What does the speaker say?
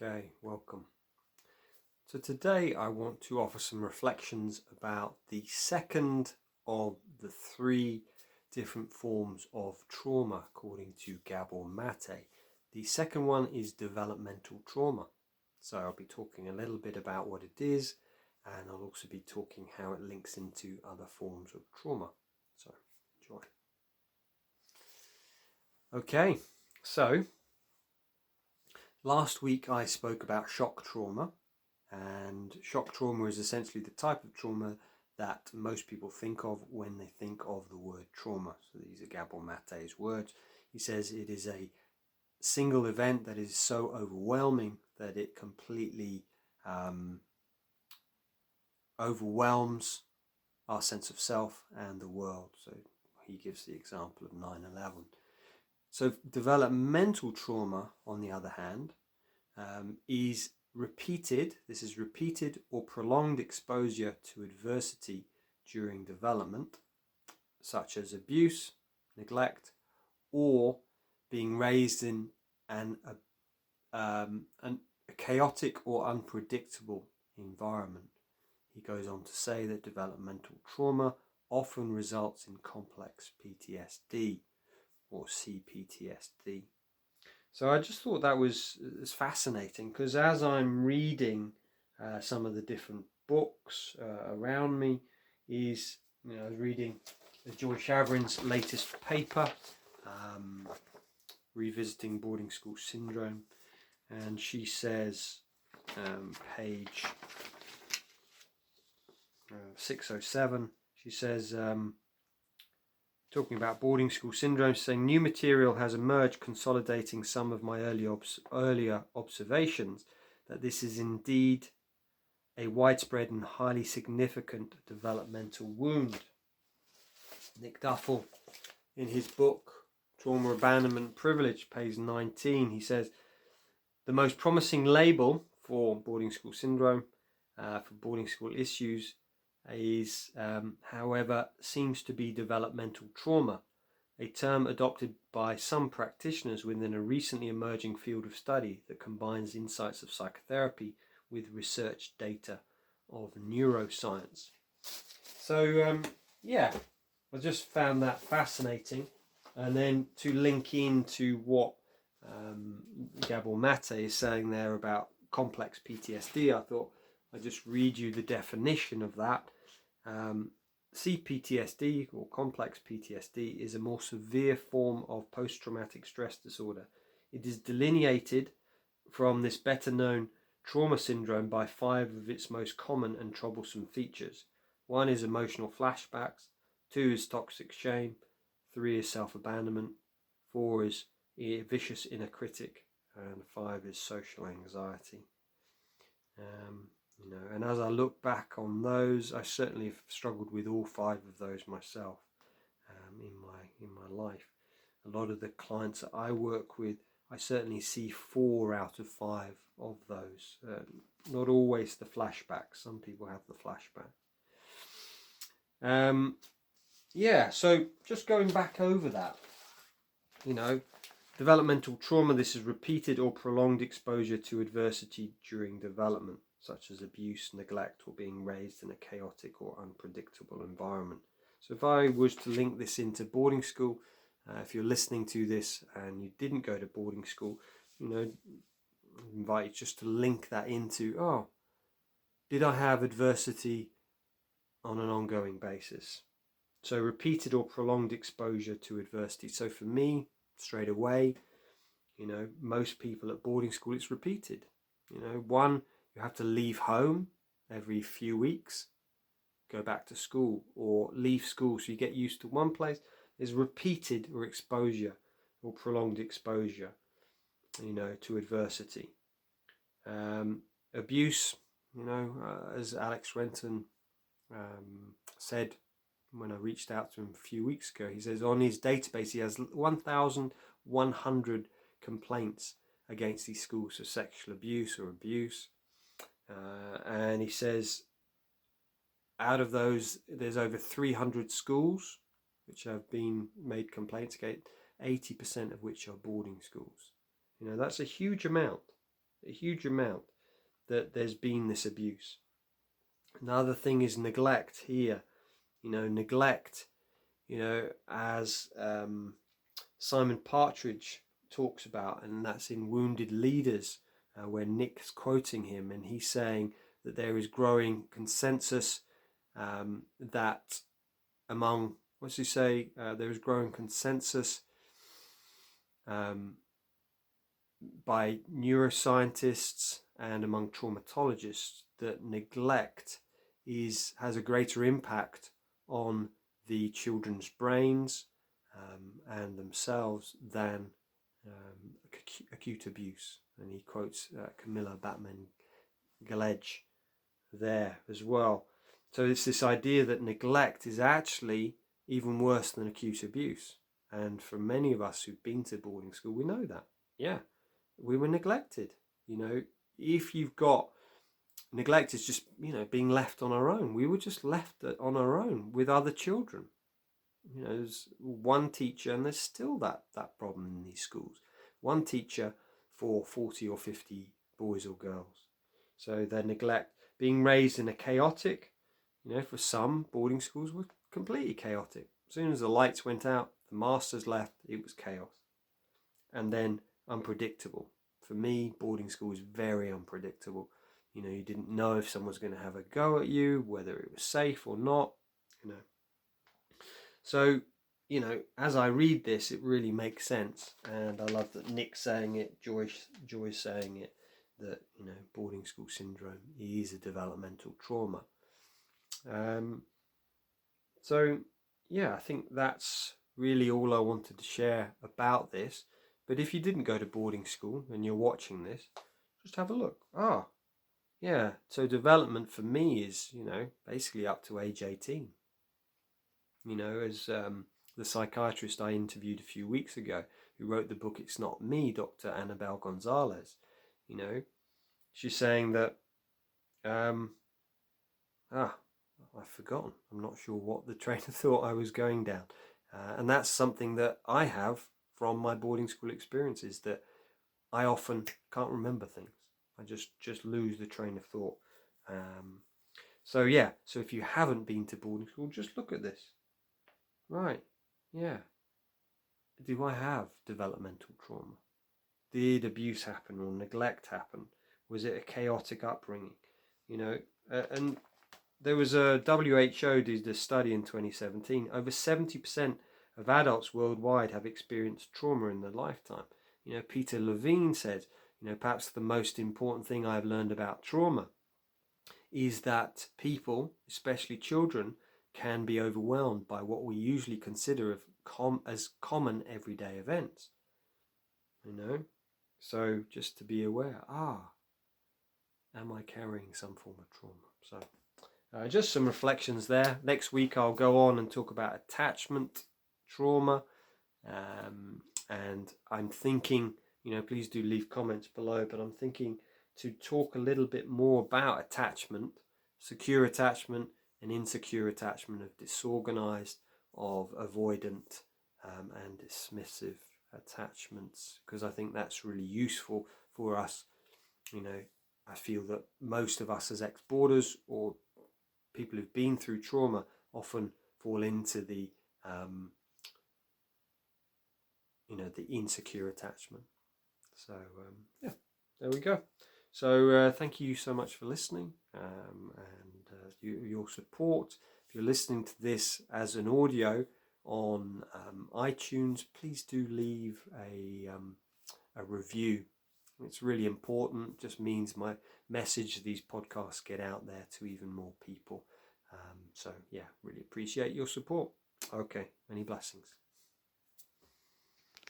Okay, welcome. So today I want to offer some reflections about the second of the three different forms of trauma according to Gabor Mate. The second one is developmental trauma. So I'll be talking a little bit about what it is, and I'll also be talking how it links into other forms of trauma. So enjoy. Okay, so last week I spoke about shock trauma, and shock trauma is essentially the type of trauma that most people think of when they think of the word trauma. So these are Gabor Mate's words. He says it is a single event that is so overwhelming that it completely overwhelms our sense of self and the world. So he gives the example of 9/11. So developmental trauma, on the other hand, is repeated or prolonged exposure to adversity during development, such as abuse, neglect, or being raised in a chaotic or unpredictable environment. He goes on to say that developmental trauma often results in complex PTSD or CPTSD. So I just thought that was fascinating, because as I'm reading some of the different books around me, I was reading Joy Schaverien latest paper, Revisiting Boarding School Syndrome, and she says, page 607, she says, talking about boarding school syndrome, saying new material has emerged consolidating some of my earlier observations that this is indeed a widespread and highly significant developmental wound. Nick Duffell, in his book Trauma, Abandonment and Privilege, page 19, he says, the most promising label for boarding school syndrome, for boarding school issues, is, however, seems to be developmental trauma, a term adopted by some practitioners within a recently emerging field of study that combines insights of psychotherapy with research data of neuroscience. So, I just found that fascinating. And then to link into what Gabor Mate is saying there about complex PTSD, I thought I'd just read you the definition of that. CPTSD, or complex PTSD, is a more severe form of post-traumatic stress disorder. It is delineated from this better-known trauma syndrome by 5 of its most common and troublesome features. 1 is emotional flashbacks, 2 is toxic shame, 3 is self-abandonment, 4 is vicious inner critic, and 5 is social anxiety. And as I look back on those, I certainly have struggled with all 5 of those myself in my life. A lot of the clients that I work with, I certainly see 4 out of 5 of those. Not always the flashbacks. Some people have the flashback. So just going back over that, developmental trauma, this is repeated or prolonged exposure to adversity during development, such as abuse, neglect, or being raised in a chaotic or unpredictable environment. So if I was to link this into boarding school, if you're listening to this and you didn't go to boarding school, I invite you just to link that into, did I have adversity on an ongoing basis? So repeated or prolonged exposure to adversity. So for me, straight away, most people at boarding school, it's repeated. 1, you have to leave home every few weeks, go back to school, or leave school so you get used to one place. There's repeated or exposure or prolonged exposure, to adversity. Abuse, as Alex Renton said when I reached out to him a few weeks ago, he says on his database he has 1,100 complaints against these schools for sexual abuse or abuse. And he says out of those, there's over 300 schools which have been made complaints against, 80% of which are boarding schools. That's a huge amount. a huge amount, that there's been this abuse. Another thing is neglect here. Neglect, as Simon Partridge talks about, and that's in Wounded Leaders, where Nick's quoting him, and he's saying that there is growing consensus that among, what's he say, there is growing consensus by neuroscientists and among traumatologists that neglect has a greater impact on the children's brains and themselves than acute abuse. And he quotes Camilla Batman-Galedge there as well. So it's this idea that neglect is actually even worse than acute abuse. And for many of us who've been to boarding school, we know that. Yeah, we were neglected. If you've got neglect, is just being left on our own. We were just left on our own with other children. There's one teacher, and there's still that problem in these schools. One teacher for 40 or 50 boys or girls. So their neglect, being raised in a chaotic, for some boarding schools were completely chaotic. As soon as the lights went out, the masters left, it was chaos. And then unpredictable. For me, boarding school was very unpredictable. You didn't know if someone was going to have a go at you, whether it was safe or not. So, as I read this, it really makes sense. And I love that Nick's saying it, Joy's saying it, that, boarding school syndrome is a developmental trauma. So, yeah, I think that's really all I wanted to share about this. But if you didn't go to boarding school and you're watching this, just have a look. Yeah, so development for me is, basically up to age 18. As the psychiatrist I interviewed a few weeks ago, who wrote the book It's Not Me, Dr. Annabelle Gonzalez, she's saying that, I've forgotten. I'm not sure what the train of thought I was going down. And that's something that I have from my boarding school experiences, that I often can't remember things. I just lose the train of thought. So if you haven't been to boarding school, just look at this. Right, yeah. Do I have developmental trauma? Did abuse happen or neglect happen? Was it a chaotic upbringing? And there was a WHO did a study in 2017. Over 70% of adults worldwide have experienced trauma in their lifetime. Peter Levine said, perhaps the most important thing I've learned about trauma is that people, especially children, can be overwhelmed by what we usually consider as common everyday events. So just to be aware, am I carrying some form of trauma? So just some reflections there. Next week I'll go on and talk about attachment trauma, and I'm thinking, please do leave comments below, but I'm thinking to talk a little bit more about attachment, secure attachment and insecure attachment, of disorganized, of avoidant and dismissive attachments, because I think that's really useful for us. I feel that most of us as ex-boarders or people who've been through trauma often fall into the the insecure attachment. So there we go. So thank you so much for listening and your support. If you're listening to this as an audio on iTunes, please do leave a review. It's really important. It just means my message, these podcasts, get out there to even more people. So really appreciate your support. Okay, many blessings.